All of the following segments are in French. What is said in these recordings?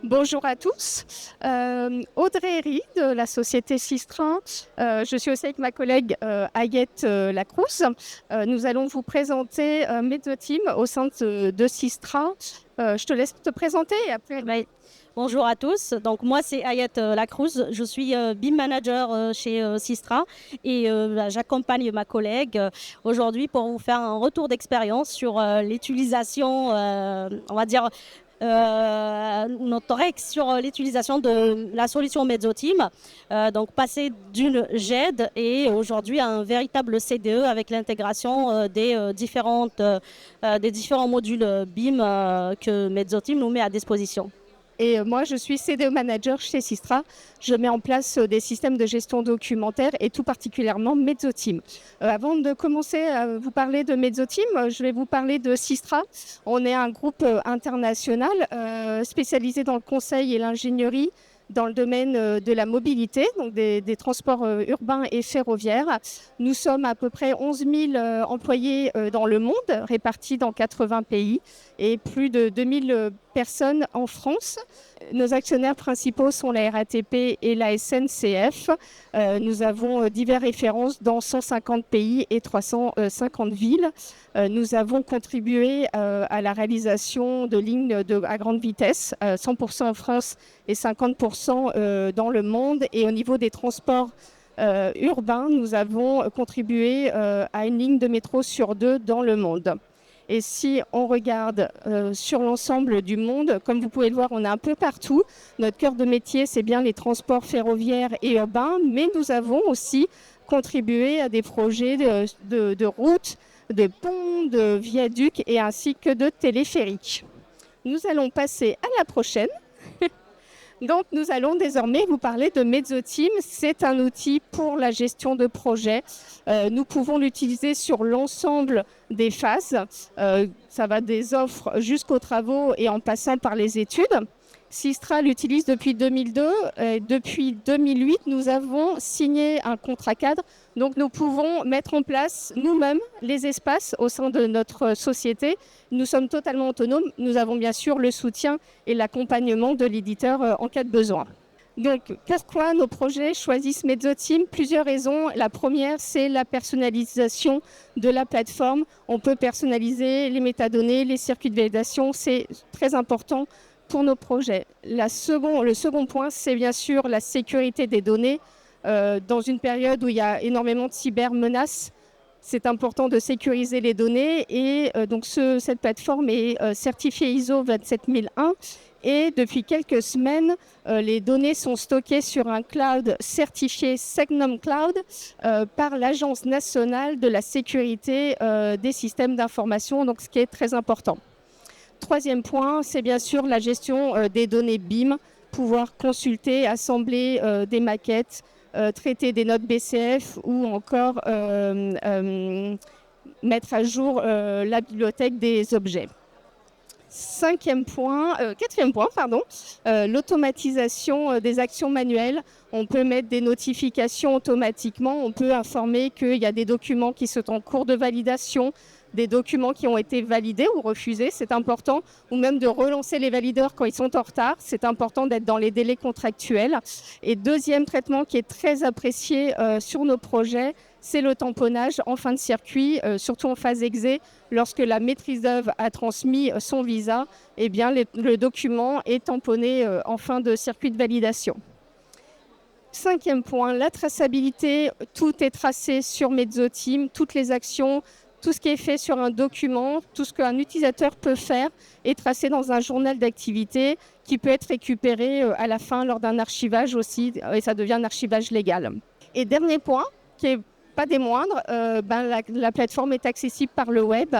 Bonjour à tous. Audrey Herry de la société Sistra. Je suis aussi avec ma collègue Ayette Lacrouse. Nous allons vous présenter Mezzoteam au sein de Sistra. Je te laisse te présenter et après. Bonjour à tous, donc moi c'est Ayette Lacrouse, je suis BIM manager chez Sistra et j'accompagne ma collègue aujourd'hui pour vous faire un retour d'expérience sur l'utilisation, on va dire notre ex sur l'utilisation de la solution Mezzoteam, donc passer d'une GED et aujourd'hui à un véritable CDE avec l'intégration des différents modules BIM que Mezzoteam nous met à disposition. Et moi, je suis CDE manager chez Sistra. Je mets en place des systèmes de gestion documentaire et tout particulièrement Mezzoteam. Avant de commencer à vous parler de Mezzoteam, je vais vous parler de Sistra. On est un groupe international spécialisé dans le conseil et l'ingénierie dans le domaine de la mobilité, donc des transports urbains et ferroviaires. Nous sommes à peu près 11 000 employés dans le monde, répartis dans 80 pays et plus de 2000 personnes en France. Nos actionnaires principaux sont la RATP et la SNCF. Nous avons diverses références dans 150 pays et 350 villes. Nous avons contribué à la réalisation de lignes à grande vitesse, 100% en France et 50% dans le monde. Et au niveau des transports urbains, nous avons contribué à une ligne de métro sur 2 dans le monde. Et si on regarde sur l'ensemble du monde, comme vous pouvez le voir, on est un peu partout. Notre cœur de métier, c'est bien les transports ferroviaires et urbains, mais nous avons aussi contribué à des projets de routes, de ponts, de viaducs et ainsi que de téléphériques. Nous allons passer à la prochaine. Donc, nous allons désormais vous parler de Mezzoteam. C'est un outil pour la gestion de projets. Nous pouvons l'utiliser sur l'ensemble des phases. Ça va des offres jusqu'aux travaux et en passant par les études. Sistra l'utilise depuis 2002. Et depuis 2008, nous avons signé un contrat cadre. Donc, nous pouvons mettre en place nous-mêmes les espaces au sein de notre société. Nous sommes totalement autonomes. Nous avons bien sûr le soutien et l'accompagnement de l'éditeur en cas de besoin. Donc, pourquoi nos projets choisissent Mezzoteam? Plusieurs raisons. La première, c'est la personnalisation de la plateforme. On peut personnaliser les métadonnées, les circuits de validation. C'est très important pour nos projets. Le second point, c'est bien sûr la sécurité des données. Dans une période où il y a énormément de cybermenaces, c'est important de sécuriser les données et donc cette plateforme est certifiée ISO 27001 et depuis quelques semaines, les données sont stockées sur un cloud certifié Signum Cloud par l'Agence nationale de la sécurité des systèmes d'information, donc ce qui est très important. Troisième point, c'est bien sûr la gestion des données BIM, pouvoir consulter, assembler des maquettes, traiter des notes BCF ou encore mettre à jour la bibliothèque des objets. Quatrième point, l'automatisation des actions manuelles. On peut mettre des notifications automatiquement, on peut informer qu'il y a des documents qui sont en cours de validation, des documents qui ont été validés ou refusés, c'est important, ou même de relancer les valideurs quand ils sont en retard, c'est important d'être dans les délais contractuels. Et deuxième traitement qui est très apprécié sur nos projets, c'est le tamponnage en fin de circuit, surtout en phase exé. Lorsque la maîtrise d'œuvre a transmis son visa, eh bien, le document est tamponné en fin de circuit de validation. Cinquième point, la traçabilité. Tout est tracé sur Mezzoteam, toutes les actions, tout ce qui est fait sur un document, tout ce qu'un utilisateur peut faire est tracé dans un journal d'activité qui peut être récupéré à la fin lors d'un archivage aussi, et ça devient un archivage légal. Et dernier point, qui n'est pas des moindres, la plateforme est accessible par le web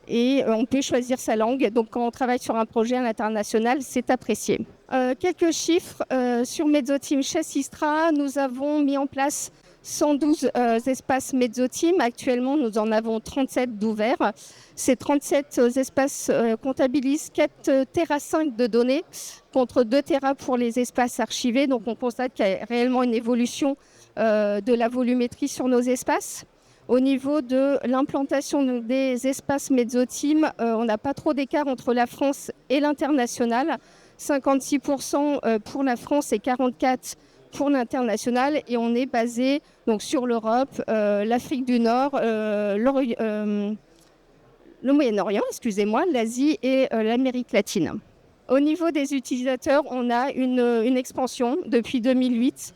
et on peut choisir sa langue. Donc quand on travaille sur un projet à l'international, c'est apprécié. Quelques chiffres sur Mezzoteam chez Sistra. Nous avons mis en place 112 espaces Mezzoteam. Actuellement, nous en avons 37 d'ouverts. Ces 37 espaces comptabilisent 4 Tera 5 de données contre 2 Tera pour les espaces archivés. Donc on constate qu'il y a réellement une évolution de la volumétrie sur nos espaces. Au niveau de l'implantation des espaces Mezzoteam, on n'a pas trop d'écart entre la France et l'international. 56% pour la France et 44% pour l'international. Et on est basé donc, sur l'Europe, l'Afrique du Nord, le Moyen-Orient, excusez-moi, l'Asie et l'Amérique latine. Au niveau des utilisateurs, on a une expansion depuis 2008.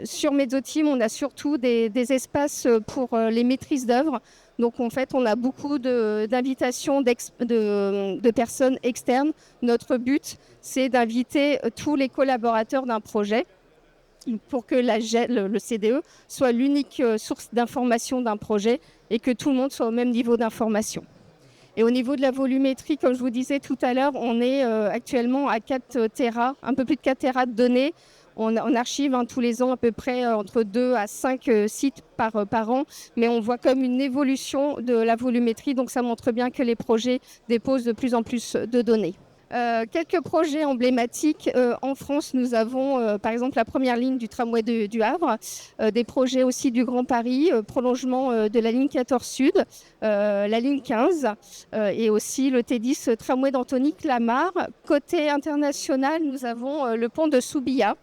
Sur Mezzoteam, on a surtout des espaces pour les maîtrises d'œuvre. Donc en fait, on a beaucoup d'invitations de personnes externes. Notre but, c'est d'inviter tous les collaborateurs d'un projet pour que le CDE soit l'unique source d'information d'un projet et que tout le monde soit au même niveau d'information. Et au niveau de la volumétrie, comme je vous disais tout à l'heure, on est actuellement à 4 Tera, un peu plus de 4 Tera de données. On archive tous les ans à peu près entre 2 à 5 sites par an, mais on voit comme une évolution de la volumétrie, donc ça montre bien que les projets déposent de plus en plus de données. Quelques projets emblématiques. En France, nous avons par exemple la première ligne du tramway du Havre, des projets aussi du Grand Paris, prolongement de la ligne 14 Sud, la ligne 15 et aussi le T10 tramway d'Antony-Clamart. Côté international, nous avons le pont de Soubiya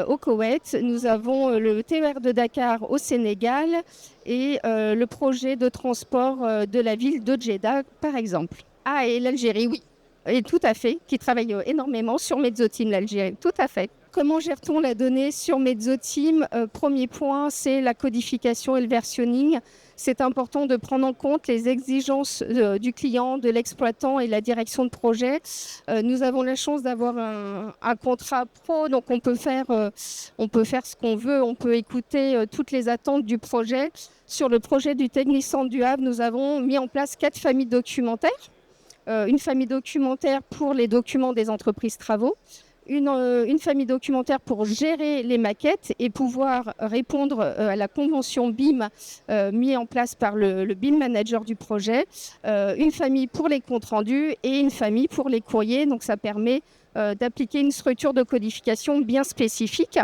au Koweït, nous avons le TER de Dakar au Sénégal et le projet de transport de la ville de Jeddah par exemple. Ah, et l'Algérie, oui. Et tout à fait, qui travaille énormément sur Mezzoteam, l'Algérie, tout à fait. Comment gère-t-on la donnée sur Mezzoteam ? Premier point, c'est la codification et le versionning. C'est important de prendre en compte les exigences du client, de l'exploitant et la direction de projet. Nous avons la chance d'avoir un contrat pro, donc on peut faire ce qu'on veut, on peut écouter toutes les attentes du projet. Sur le projet du Technic Centre du Havre, nous avons mis en place 4 familles documentaires. Une famille documentaire pour les documents des entreprises travaux, une famille documentaire pour gérer les maquettes et pouvoir répondre à la convention BIM mise en place par le BIM manager du projet, une famille pour les comptes rendus et une famille pour les courriers. Donc ça permet d'appliquer une structure de codification bien spécifique.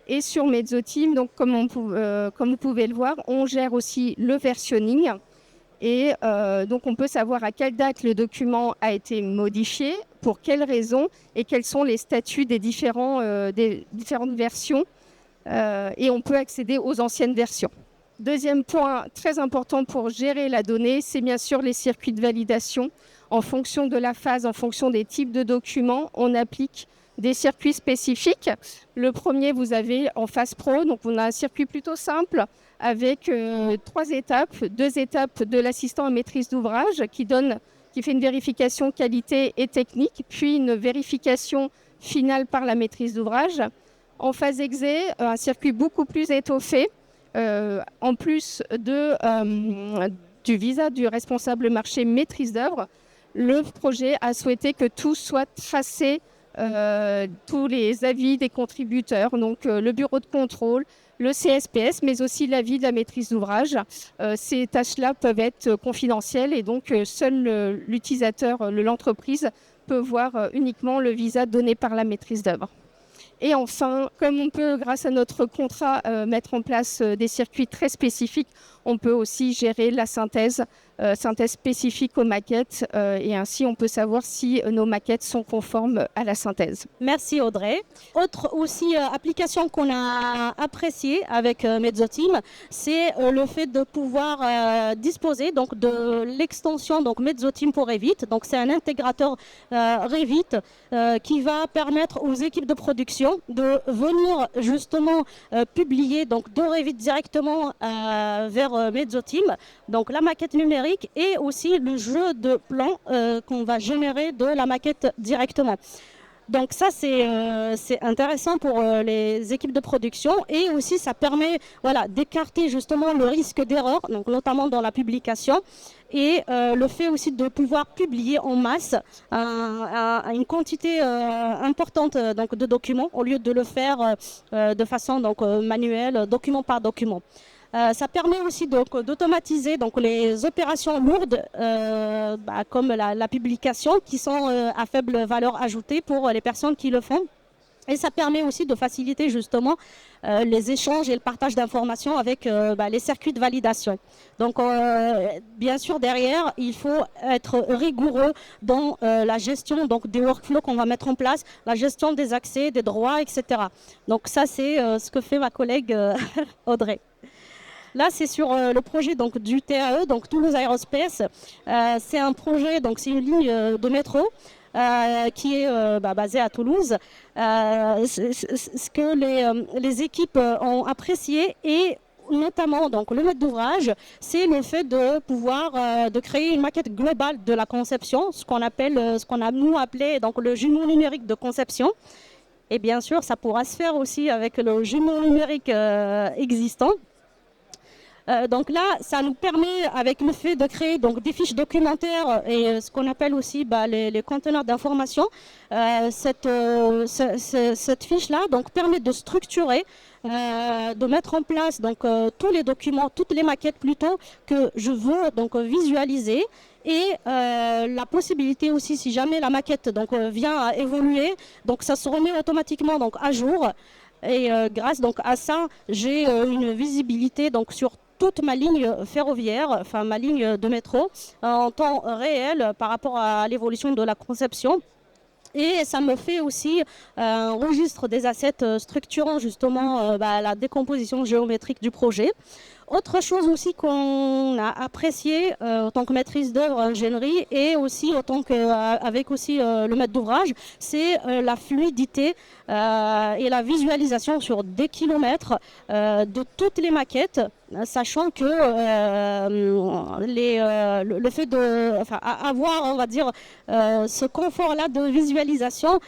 Et sur Mezzoteam, donc comme vous pouvez le voir, on gère aussi le versionning. Et donc on peut savoir à quelle date le document a été modifié, pour quelles raisons et quels sont les statuts des différentes versions. Et on peut accéder aux anciennes versions. Deuxième point très important pour gérer la donnée, c'est bien sûr les circuits de validation. En fonction de la phase, en fonction des types de documents, on applique des circuits spécifiques. Le premier, vous avez en phase pro, donc on a un circuit plutôt simple avec 3 étapes. 2 étapes de l'assistant à maîtrise d'ouvrage qui fait une vérification qualité et technique, puis une vérification finale par la maîtrise d'ouvrage. En phase exé, un circuit beaucoup plus étoffé, en plus du visa du responsable marché maîtrise d'œuvre. Le projet a souhaité que tout soit tracé, tous les avis des contributeurs, donc le bureau de contrôle, le CSPS, mais aussi l'avis de la maîtrise d'ouvrage. Ces tâches-là peuvent être confidentielles et donc seul l'utilisateur, l'entreprise, peut voir uniquement le visa donné par la maîtrise d'œuvre. Et enfin, comme on peut, grâce à notre contrat, mettre en place des circuits très spécifiques, on peut aussi gérer la synthèse spécifique aux maquettes et ainsi on peut savoir si nos maquettes sont conformes à la synthèse. Merci Audrey. Autre aussi application qu'on a appréciée avec Mezzoteam, c'est le fait de pouvoir disposer donc, de l'extension donc, Mezzoteam pour Revit. Donc c'est un intégrateur Revit qui va permettre aux équipes de production de venir justement publier donc, de Revit directement vers Mezzoteam, donc la maquette numérique et aussi le jeu de plans qu'on va générer de la maquette directement. Donc ça, c'est intéressant pour les équipes de production et aussi ça permet d'écarter justement le risque d'erreur, donc notamment dans la publication et le fait aussi de pouvoir publier en masse une quantité importante donc, de documents au lieu de le faire de façon donc, manuelle, document par document. Ça permet aussi d'automatiser les opérations lourdes comme la publication qui sont à faible valeur ajoutée pour les personnes qui le font. Et ça permet aussi de faciliter justement les échanges et le partage d'informations avec les circuits de validation. Donc bien sûr derrière, il faut être rigoureux dans la gestion donc, des workflows qu'on va mettre en place, la gestion des accès, des droits, etc. Donc ça c'est ce que fait ma collègue Audrey. Là, c'est sur le projet donc, du TAE, donc Toulouse Aerospace. C'est un projet, donc c'est une ligne de métro qui est basée à Toulouse. Ce que les équipes ont apprécié et notamment donc le maître d'ouvrage, c'est le fait de pouvoir de créer une maquette globale de la conception, ce qu'on a nous appelé donc le jumeau numérique de conception. Et bien sûr, ça pourra se faire aussi avec le jumeau numérique existant. Donc là, ça nous permet, avec le fait de créer donc, des fiches documentaires et ce qu'on appelle aussi les conteneurs d'information, cette fiche-là donc, permet de structurer, de mettre en place donc, tous les documents, toutes les maquettes plutôt que je veux donc, visualiser. Et la possibilité aussi, si jamais la maquette donc, vient à évoluer, donc ça se remet automatiquement donc, à jour. Et grâce donc, à ça, j'ai une visibilité donc, sur toute ma ligne ferroviaire, enfin ma ligne de métro, en temps réel par rapport à l'évolution de la conception. Et ça me fait aussi un registre des assets structurant justement la décomposition géométrique du projet. Autre chose aussi qu'on a apprécié en tant que maîtrise d'œuvre ingénierie et aussi en tant qu'avec aussi le maître d'ouvrage, c'est la fluidité et la visualisation sur des kilomètres de toutes les maquettes, sachant que le fait de avoir, on va dire, ce confort-là de visualisation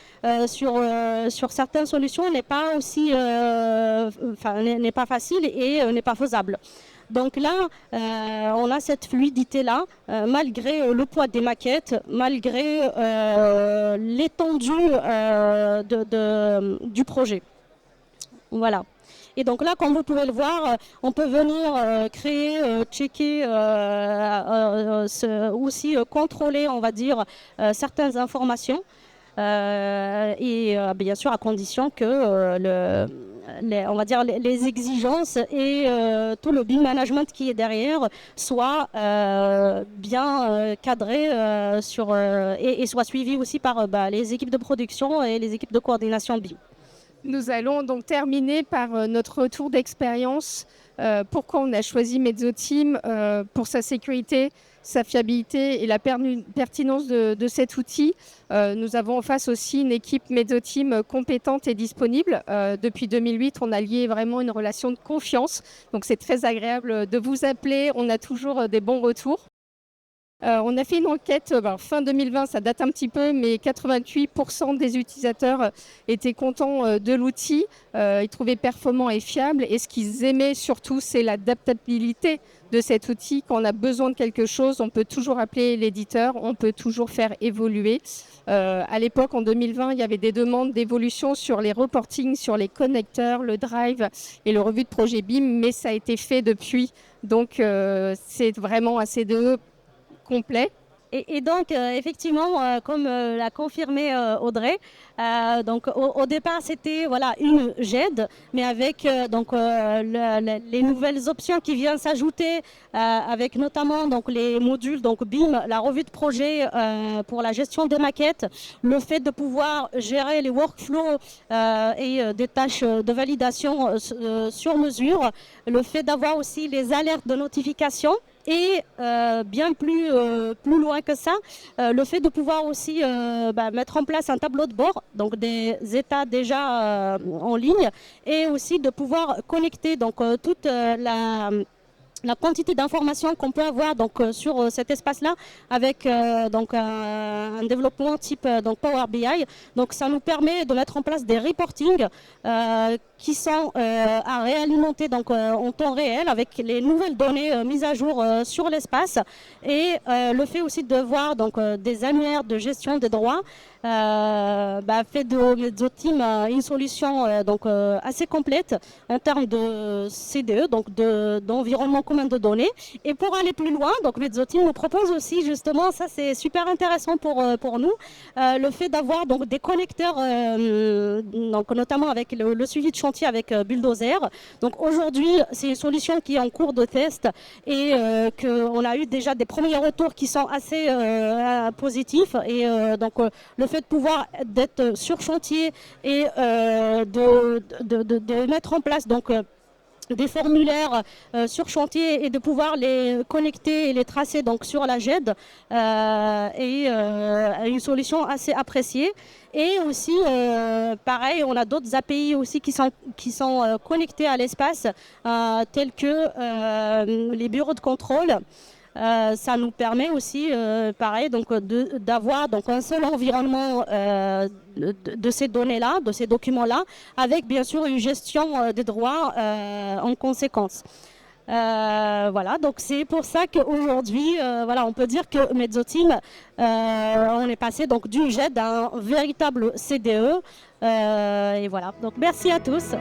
sur certaines solutions n'est pas aussi, n'est pas facile et n'est pas faisable. Donc là, on a cette fluidité-là, malgré le poids des maquettes, malgré l'étendue du projet. Voilà. Et donc là, comme vous pouvez le voir, on peut venir créer, checker, aussi contrôler, on va dire, certaines informations. Et bien sûr à condition que on va dire les exigences et tout le BIM management qui est derrière soit bien cadré et soit suivi aussi par les équipes de production et les équipes de coordination BIM. Nous allons donc terminer par notre retour d'expérience. Pourquoi on a choisi Mezzoteam pour sa sécurité, sa fiabilité et la pertinence de cet outil. Nous avons en face aussi une équipe Mezzoteam compétente et disponible. Depuis 2008, on a lié vraiment une relation de confiance. Donc c'est très agréable de vous appeler. On a toujours des bons retours. On a fait une enquête fin 2020, ça date un petit peu, mais 88% des utilisateurs étaient contents de l'outil, ils trouvaient performant et fiable. Et ce qu'ils aimaient surtout, c'est l'adaptabilité de cet outil. Quand on a besoin de quelque chose, on peut toujours appeler l'éditeur, on peut toujours faire évoluer. À l'époque, en 2020, il y avait des demandes d'évolution sur les reportings, sur les connecteurs, le drive et le revue de projet BIM, mais ça a été fait depuis. Donc, c'est vraiment un CDE complet. Et donc, effectivement, comme l'a confirmé Audrey, donc au départ, c'était voilà, une GED, mais avec donc, les nouvelles options qui viennent s'ajouter, avec notamment donc, les modules donc, BIM, la revue de projet pour la gestion des maquettes, le fait de pouvoir gérer les workflows et des tâches de validation sur mesure, le fait d'avoir aussi les alertes de notification. Et bien plus loin que ça, le fait de pouvoir aussi mettre en place un tableau de bord, donc des états déjà en ligne, et aussi de pouvoir connecter donc, toute la quantité d'informations qu'on peut avoir donc, sur cet espace-là avec donc, un développement type donc, Power BI. Donc ça nous permet de mettre en place des reportings qui sont à réalimenter donc, en temps réel avec les nouvelles données mises à jour sur l'espace et le fait aussi de voir donc, des annuaires de gestion des droits fait de Mezzoteam une solution donc, assez complète en termes de CDE, donc d'environnement commun de données. Et pour aller plus loin, donc Mezzoteam nous propose aussi justement, ça c'est super intéressant pour nous, le fait d'avoir donc des connecteurs, donc notamment avec le suivi de chantier avec Bulldozer. Donc aujourd'hui, c'est une solution qui est en cours de test et qu'on a eu déjà des premiers retours qui sont assez positifs. Et donc le fait de pouvoir d'être sur chantier et de mettre en place donc des formulaires sur chantier et de pouvoir les connecter et les tracer donc sur la GED est une solution assez appréciée. Et aussi, pareil, on a d'autres API aussi qui sont connectés à l'espace, tels que les bureaux de contrôle. Ça nous permet aussi, pareil, donc d'avoir donc un seul environnement de ces données-là, de ces documents-là, avec bien sûr une gestion des droits en conséquence. Voilà, donc c'est pour ça qu'aujourd'hui, voilà, on peut dire que Mezzoteam, on est passé donc du GED à un véritable CDE. Et voilà, donc merci à tous.